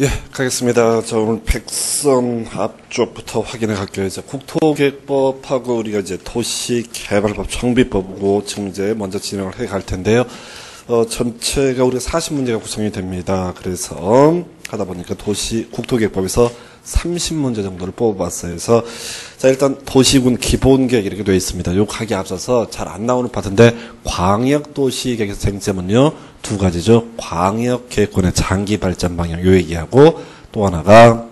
예, 가겠습니다. 자, 오늘 백선 앞쪽부터 확인해 갈게요. 이제 국토계획법하고 우리가 이제 도시개발법, 정비법으로 지금 이제 먼저 진행을 해 갈 텐데요. 전체가 우리가 40문제가 구성이 됩니다. 그래서 하다 보니까 국토계획법에서 30문제 정도를 뽑아봤어요. 그래서 자, 일단 도시군 기본계획 이렇게 되어 있습니다. 요 가기 앞서서 잘 안 나오는 파트인데 광역도시계획에서 쟁점은요 두 가지죠. 광역계획권의 장기 발전 방향 요 얘기하고 또 하나가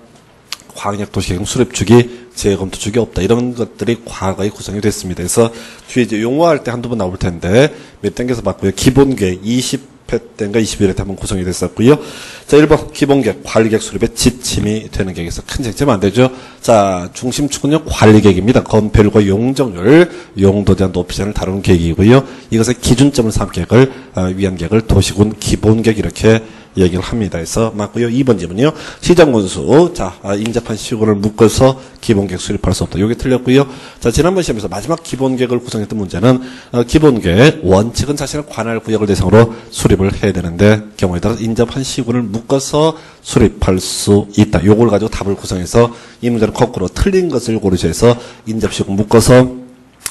광역도시계획 수립 주기, 재검토 주기 없다. 이런 것들이 과거에 구성이 됐습니다. 그래서 뒤에 이제 용어할 때 한두 번 나올 텐데 몇 단계에서 봤고요. 기본계획 20회 때인가 21회 때 한번 구성이 됐었고요. 자, 1번 기본계획 관리계획 수립에 지침이 되는 계획에서 큰 쟁점 안 되죠. 자, 중심축은요 관리계획입니다. 건폐율과 용적률, 용도 제한 높이 제한을 다루는 계획이고요. 이것의 기준점을 삼 계획을 위한 계획을 도시군 기본계획 이렇게 얘기를 합니다. 그래서 맞고요. 2번 질문이요. 시장군수. 자, 인접한 시군을 묶어서 기본계획 수립할 수 없다. 요게 틀렸고요. 자, 지난번 시험에서 마지막 기본계획을 구성했던 문제는 기본계획 원칙은 자신의 관할 구역을 대상으로 수립을 해야 되는데 경우에 따라 인접한 시군을 묶어서 수립할 수 있다. 요걸 가지고 답을 구성해서 이 문제는 거꾸로 틀린 것을 고르셔서 인접시군 묶어서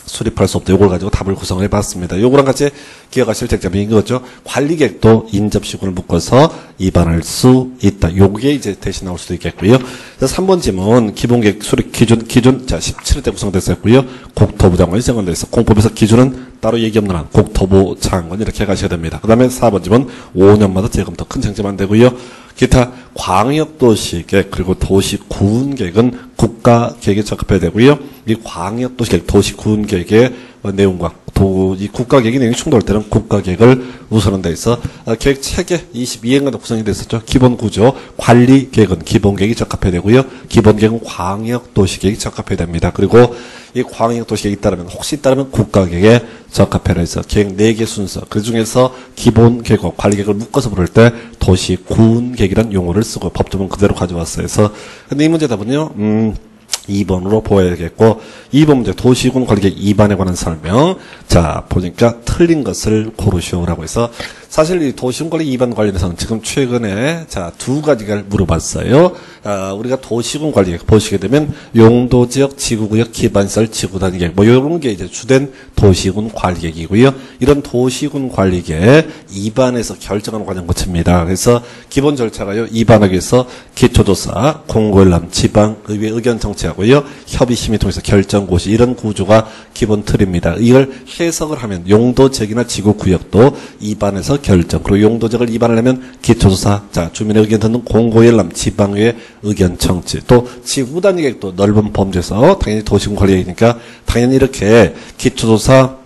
수립할 수 없다. 요걸 가지고 답을 구성해 봤습니다. 요거랑 같이 기억하실 쟁점이 이거죠. 관리계획도 인접시군을 묶어서 입안할 수 있다. 요게 이제 대신 나올 수도 있겠고요. 3번 질문 기본계획 수립 기준 자 17회 때 구성됐었고요. 국토부 장관이 정원돼서 공법에서 기준은 따로 얘기 없는 한 국토부 장관 이렇게 가셔야 됩니다. 그 다음에 4번 질문 5년마다 재검토 큰 쟁점 안 되고요. 기타 광역도시계획 그리고 도시구운계획은 국가계획에 적합해야 되고요. 이 광역도시계획, 도시구운계획의 내용과 이 국가계획의 내용이 충돌할 때는 국가계획을 우선한 데 있어 계획 체계 22회가 구성이 됐었죠. 기본구조, 관리계획은 기본계획이 적합해야 되고요. 기본계획은 광역도시계획이 적합해야 됩니다. 그리고 이 광역도시계획이 있다면 혹시 있다면 국가계획에 적합해라 해서 계획 4개 순서 그 중에서 기본계획과 관리계획을 묶어서 부를 때 도시구운계획이라는 용어를 쓰고 법조문 그대로 가져왔어요. 그래서 근데 이 문제 답은요 2번으로 보아야겠고 2번 문제 도시군 관리계획 2반에 관한 설명. 자, 보니까 틀린 것을 고르시오라고 해서 사실 이 도시군 관리 2반 관련해서는 지금 최근에 자, 두 가지를 물어봤어요. 우리가 도시군 관리계획 보시게 되면 용도지역, 지구구역, 기반시설, 지구단위계획 뭐 이런 게 이제 주된 도시군 관리계획이고요. 이런 도시군 관리계획 2반에서 결정하는 과정 거칩니다. 그래서 기본 절차가요. 2반하기 위해서 기초조사, 공고일람, 지방의회 의견 청취하고요. 협의심의 통해서 결정고시 이런 구조가 기본 틀입니다. 이걸 해석을 하면 용도지역이나 지구구역도 2반에서 결정 그리고 용도지역을 2반을 하면 기초조사, 자 주민의 의견 듣는 공고일람, 지방의회 의견 청취 또 지구단위계획도 넓은 범주에서 당연히 도시군 관리계획이니까 당연히 이렇게 기초조사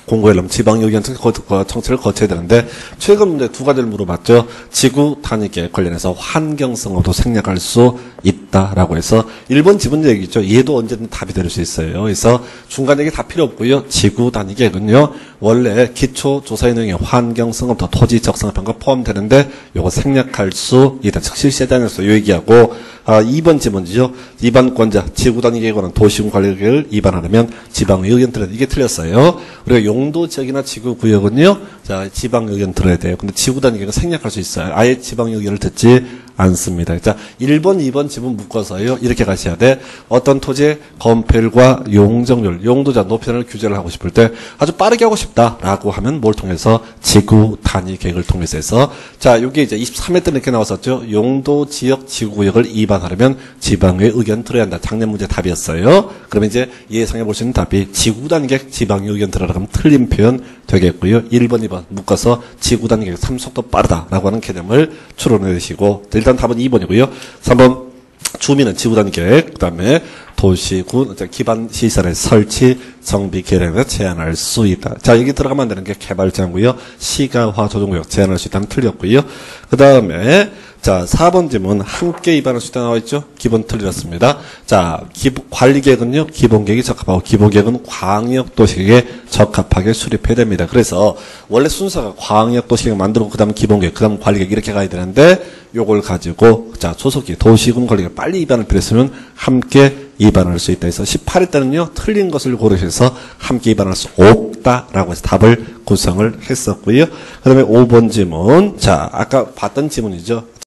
공고일람, 지방 의견 청취를 거쳐야 되는데 최근 문제 두 가지를 물어봤죠. 지구 단위계획 관련해서 환경성으로도 생략할 수 있다라고 해서 1번 지분 얘기죠. 얘도 언제든 답이 될 수 있어요. 그래서 중간 얘기 다 필요 없고요. 지구 단위계획은요. 원래 기초 조사의 내용에 환경성부터 토지 적성화 평가 포함되는데 요거 생략할 수 있다. 즉 실시하지 않을 수 얘기하고 2번 지문이죠. 이반권자 지구 단위계획은 도시군 관리계획을 이반하려면 지방의 의견 들어야 돼. 이게 틀렸어요. 우리가 용도지역이나 지구구역은요. 자, 지방 의견 들어야 돼요. 근데 지구 단위계획은 생략할 수 있어요. 아예 지방 의견을 듣지 않습니다. 자, 1번, 2번 지문 묶어서요. 이렇게 가셔야 돼. 어떤 토지의 건폐율과 용적률, 용도자 높이를 규제를 하고 싶을 때 아주 빠르게 하고 싶다라고 하면 뭘 통해서 지구 단위 계획을 통해서 해서 자, 요게 이제 23회 때 이렇게 나왔었죠. 용도 지역 지구구역을 이반하려면 지방의 의견 들어야 한다. 작년 문제 답이었어요. 그러면 이제 예상해 볼 수 있는 답이 지구 단위 계획 지방의 의견 들어라 하면 틀린 표현 되겠고요. 1번, 2번 묶어서 지구 단위 계획 3속도 빠르다라고 하는 개념을 추론해 주시고 일단 답은 2번이고요. 3번 주민은 지구 단위 계획, 그다음에 도시군 기반 시설의 설치, 정비, 개량을 제한할 수 있다. 자, 여기 들어가면 안 되는 게 개발제한고요. 시가화 조정구역 제한할 수 있다는 틀렸고요. 그다음에 자, 4번 질문 함께 입안할 수 있다 나와 있죠. 기본 틀렸습니다. 자, 관리계획은요. 기본계획이 적합하고 기본계획은 광역도시계획에 적합하게 수립해야 됩니다. 그래서 원래 순서가 광역도시계획 만들고 그다음 기본계획, 그다음 관리계획 이렇게 가야 되는데 요걸 가지고 자, 소속기 도시군 관리계획 빨리 입안을 필요했으면 함께 입안할 수 있다 해서 18회 때는요. 틀린 것을 고르셔서 함께 입안할 수 없다라고 해서 답을 구성을 했었고요. 그다음에 5번 질문. 자, 아까 봤던 질문이죠.